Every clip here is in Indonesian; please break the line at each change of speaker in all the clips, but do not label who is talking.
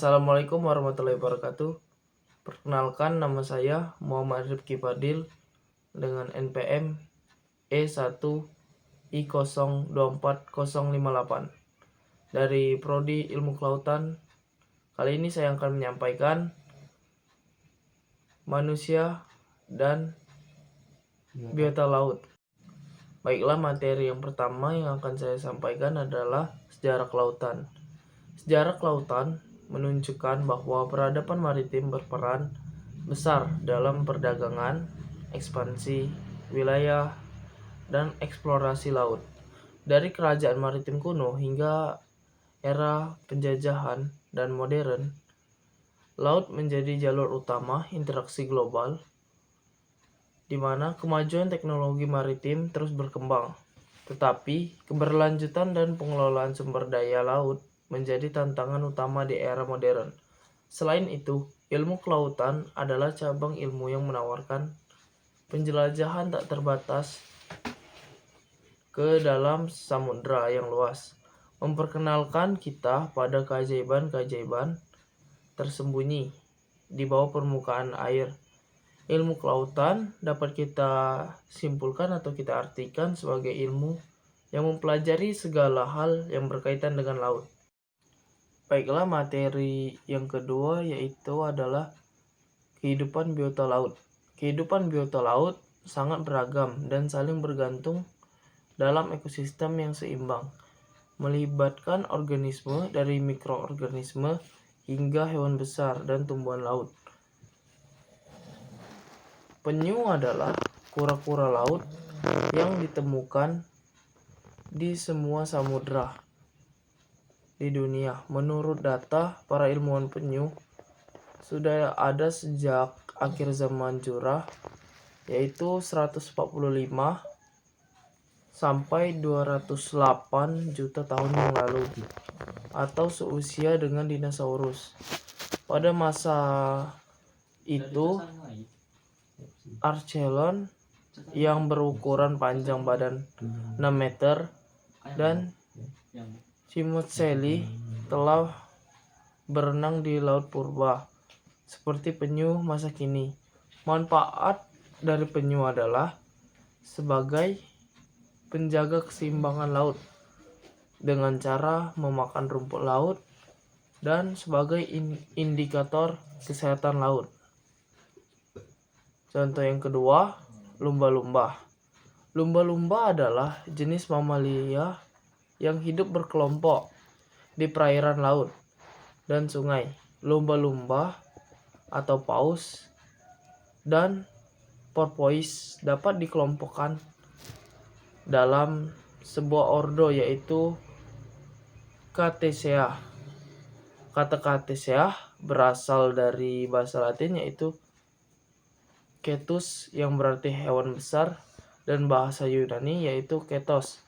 Assalamualaikum warahmatullahi wabarakatuh. Perkenalkan, nama saya Muhammad Rifki Fadil dengan NPM E1I024058 dari Prodi Ilmu Kelautan. Kali ini saya akan menyampaikan manusia dan biota laut. Baiklah, materi yang pertama yang akan saya sampaikan adalah sejarah kelautan. Sejarah kelautan menunjukkan bahwa peradaban maritim berperan besar dalam perdagangan, ekspansi wilayah, dan eksplorasi laut. Dari kerajaan maritim kuno hingga era penjajahan dan modern, laut menjadi jalur utama interaksi global, di mana kemajuan teknologi maritim terus berkembang. Tetapi keberlanjutan dan pengelolaan sumber daya laut menjadi tantangan utama di era modern. Selain itu, ilmu kelautan adalah cabang ilmu yang menawarkan penjelajahan tak terbatas ke dalam samudera yang luas, memperkenalkan kita pada keajaiban-keajaiban tersembunyi di bawah permukaan air. Ilmu kelautan dapat kita simpulkan atau kita artikan sebagai ilmu yang mempelajari segala hal yang berkaitan dengan laut. Baiklah, materi yang kedua yaitu adalah kehidupan biota laut. Kehidupan biota laut sangat beragam dan saling bergantung dalam ekosistem yang seimbang, melibatkan organisme dari mikroorganisme hingga hewan besar dan tumbuhan laut. Penyu adalah kura-kura laut yang ditemukan di semua samudera di dunia. Menurut data para ilmuwan, penyu sudah ada sejak akhir zaman Jura, yaitu 145 sampai 208 juta tahun yang lalu, atau seusia dengan dinosaurus. Pada masa itu, Archelon yang berukuran panjang badan 6 meter dan Cimotseli telah berenang di laut purba seperti penyu masa kini. Manfaat dari penyu adalah sebagai penjaga keseimbangan laut dengan cara memakan rumput laut dan sebagai indikator kesehatan laut. Contoh yang kedua, lumba-lumba. Lumba-lumba adalah jenis mamalia yang hidup berkelompok di perairan laut dan sungai. Lumba-lumba atau paus dan porpoise dapat dikelompokkan dalam sebuah ordo yaitu Cetacea. Kata Cetacea berasal dari bahasa Latin yaitu Cetus yang berarti hewan besar, dan bahasa Yunani yaitu Ketos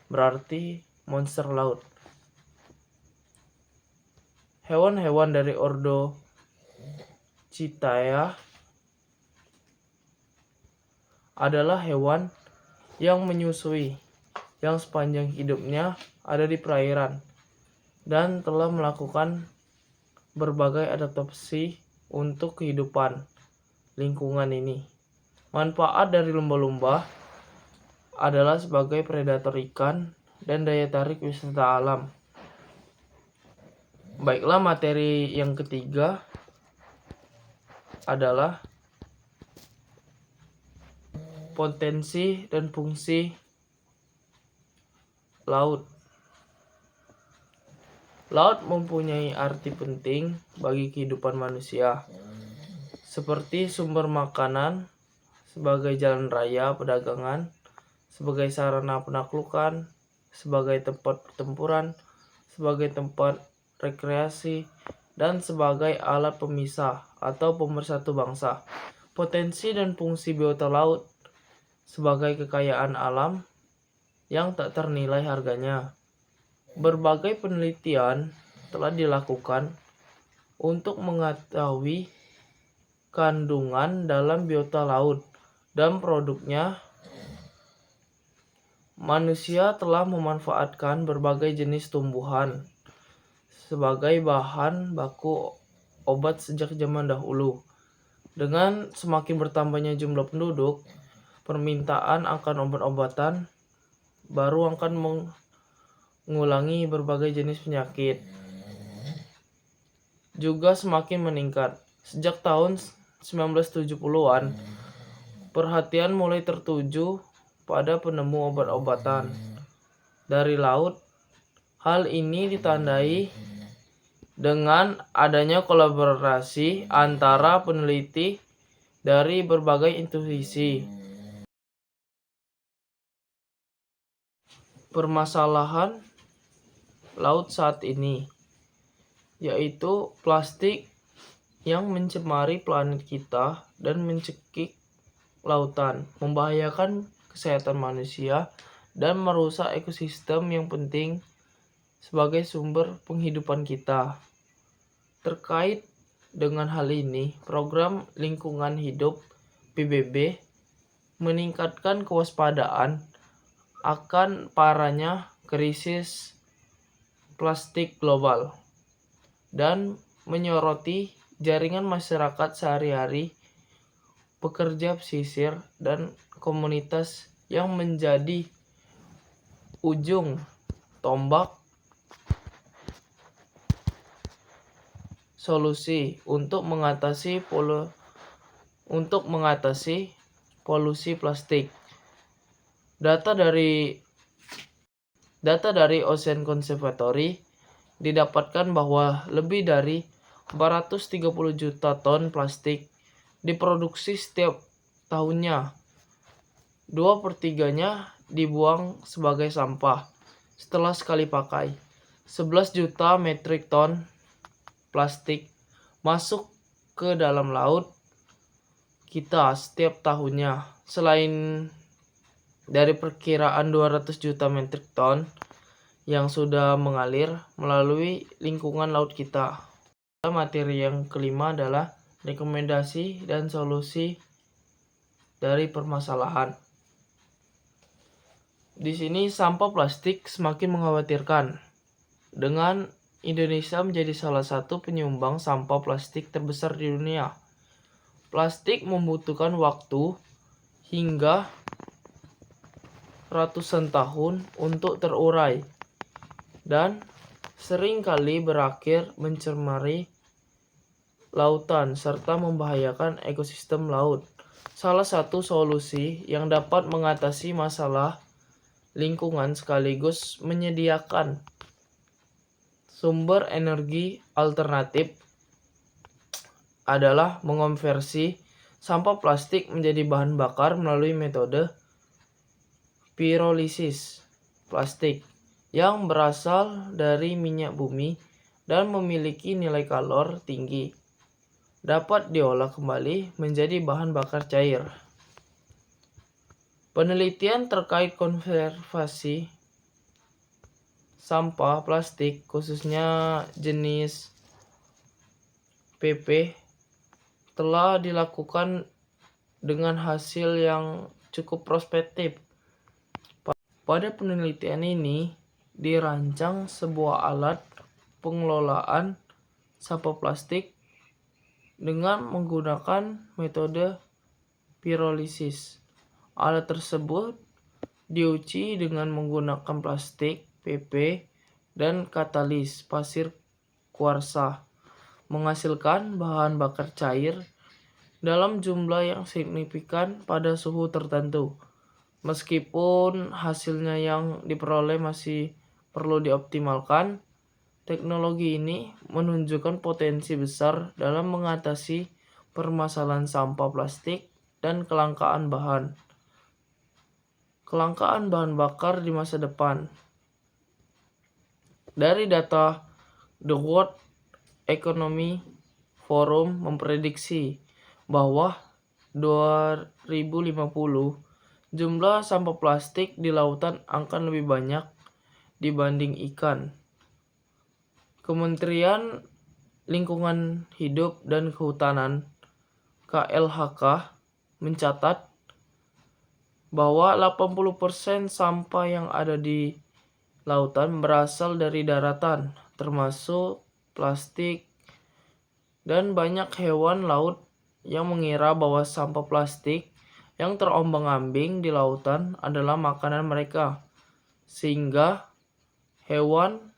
berarti monster laut. Hewan-hewan dari ordo Cetacea adalah hewan yang menyusui, yang sepanjang hidupnya ada di perairan dan telah melakukan berbagai adaptasi untuk kehidupan lingkungan ini. Manfaat dari lumba-lumba adalah sebagai predator ikan dan daya tarik wisata alam. Baiklah, materi yang ketiga adalah potensi dan fungsi laut. Laut mempunyai arti penting bagi kehidupan manusia, seperti sumber makanan, sebagai jalan raya perdagangan, sebagai sarana penaklukan, sebagai tempat pertempuran, sebagai tempat rekreasi, dan sebagai alat pemisah atau pemersatu bangsa. Potensi dan fungsi biota laut sebagai kekayaan alam yang tak ternilai harganya. Berbagai penelitian telah dilakukan untuk mengetahui kandungan dalam biota laut dan produknya. Manusia telah memanfaatkan berbagai jenis tumbuhan sebagai bahan baku obat sejak zaman dahulu. Dengan semakin bertambahnya jumlah penduduk, permintaan akan obat-obatan baru akan mengulangi berbagai jenis penyakit juga semakin meningkat. Sejak tahun 1970-an, perhatian mulai tertuju pada penemu obat-obatan dari laut. Hal ini ditandai dengan adanya kolaborasi antara peneliti dari berbagai institusi. Permasalahan laut saat ini yaitu plastik yang mencemari planet kita dan mencekik lautan, membahayakan kesehatan manusia dan merusak ekosistem yang penting sebagai sumber penghidupan kita. Terkait dengan hal ini, program lingkungan hidup PBB meningkatkan kewaspadaan akan parahnya krisis plastik global dan menyoroti jaringan masyarakat sehari-hari, pekerja pesisir, dan komunitas yang menjadi ujung tombak solusi untuk mengatasi polusi plastik. Data dari Ocean Conservatory didapatkan bahwa lebih dari 430 juta ton plastik diproduksi setiap tahunnya. 2/3-nya dibuang sebagai sampah setelah sekali pakai. 11 juta metrik ton plastik masuk ke dalam laut kita setiap tahunnya. Selain dari perkiraan 200 juta metrik ton yang sudah mengalir melalui lingkungan laut kita. Materi yang kelima adalah rekomendasi dan solusi dari permasalahan. Di sini sampah plastik semakin mengkhawatirkan. Dengan Indonesia menjadi salah satu penyumbang sampah plastik terbesar di dunia. Plastik membutuhkan waktu hingga ratusan tahun untuk terurai dan seringkali berakhir mencemari lautan serta membahayakan ekosistem laut. Salah satu solusi yang dapat mengatasi masalah lingkungan sekaligus menyediakan sumber energi alternatif adalah mengonversi sampah plastik menjadi bahan bakar melalui metode pirolisis plastik yang berasal dari minyak bumi dan memiliki nilai kalor tinggi. Dapat diolah kembali menjadi bahan bakar cair. Penelitian terkait konservasi sampah plastik, khususnya jenis PP, telah dilakukan dengan hasil yang cukup prospektif. Pada penelitian ini, dirancang sebuah alat pengelolaan sampah plastik dengan menggunakan metode pirolisis. Alat tersebut diuji dengan menggunakan plastik PP dan katalis pasir kuarsa, menghasilkan bahan bakar cair dalam jumlah yang signifikan pada suhu tertentu. Meskipun hasilnya yang diperoleh masih perlu dioptimalkan, teknologi ini menunjukkan potensi besar dalam mengatasi permasalahan sampah plastik dan kelangkaan bahan bakar di masa depan. Dari data The World Economic Forum memprediksi bahwa 2050 jumlah sampah plastik di lautan akan lebih banyak dibanding ikan. Kementerian Lingkungan Hidup dan Kehutanan KLHK mencatat bahwa 80% sampah yang ada di lautan berasal dari daratan. termasuk plastik, dan banyak hewan laut yang mengira bahwa sampah plastik yang terombang-ambing di lautan adalah makanan mereka, sehingga hewan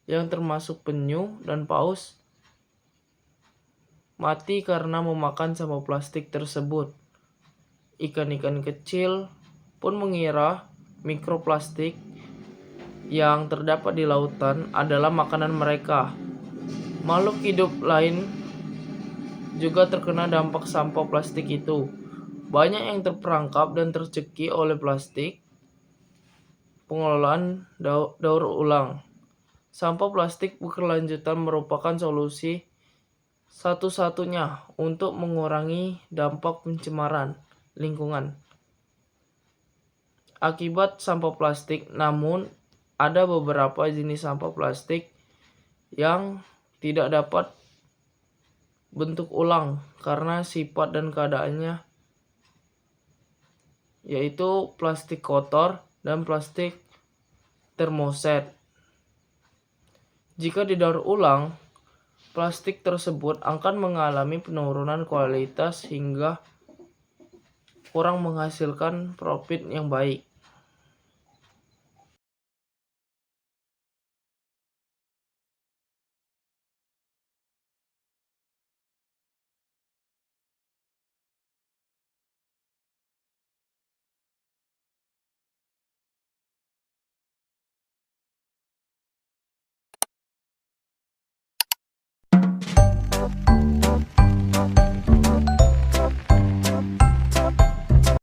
yang termasuk penyu dan paus mati karena memakan sampah plastik tersebut. Ikan-ikan kecil pun mengira mikroplastik yang terdapat di lautan adalah makanan mereka. Makhluk hidup lain juga terkena dampak sampah plastik itu. Banyak yang terperangkap dan tercekik oleh plastik. Pengelolaan daur ulang. Sampah plastik berkelanjutan merupakan solusi satu-satunya untuk mengurangi dampak pencemaran lingkungan akibat sampah plastik. Namun, ada beberapa jenis sampah plastik yang tidak dapat bentuk ulang karena sifat dan keadaannya, yaitu plastik kotor dan plastik termoset. Jika didaur ulang, plastik tersebut akan mengalami penurunan kualitas hingga kurang menghasilkan profit yang baik.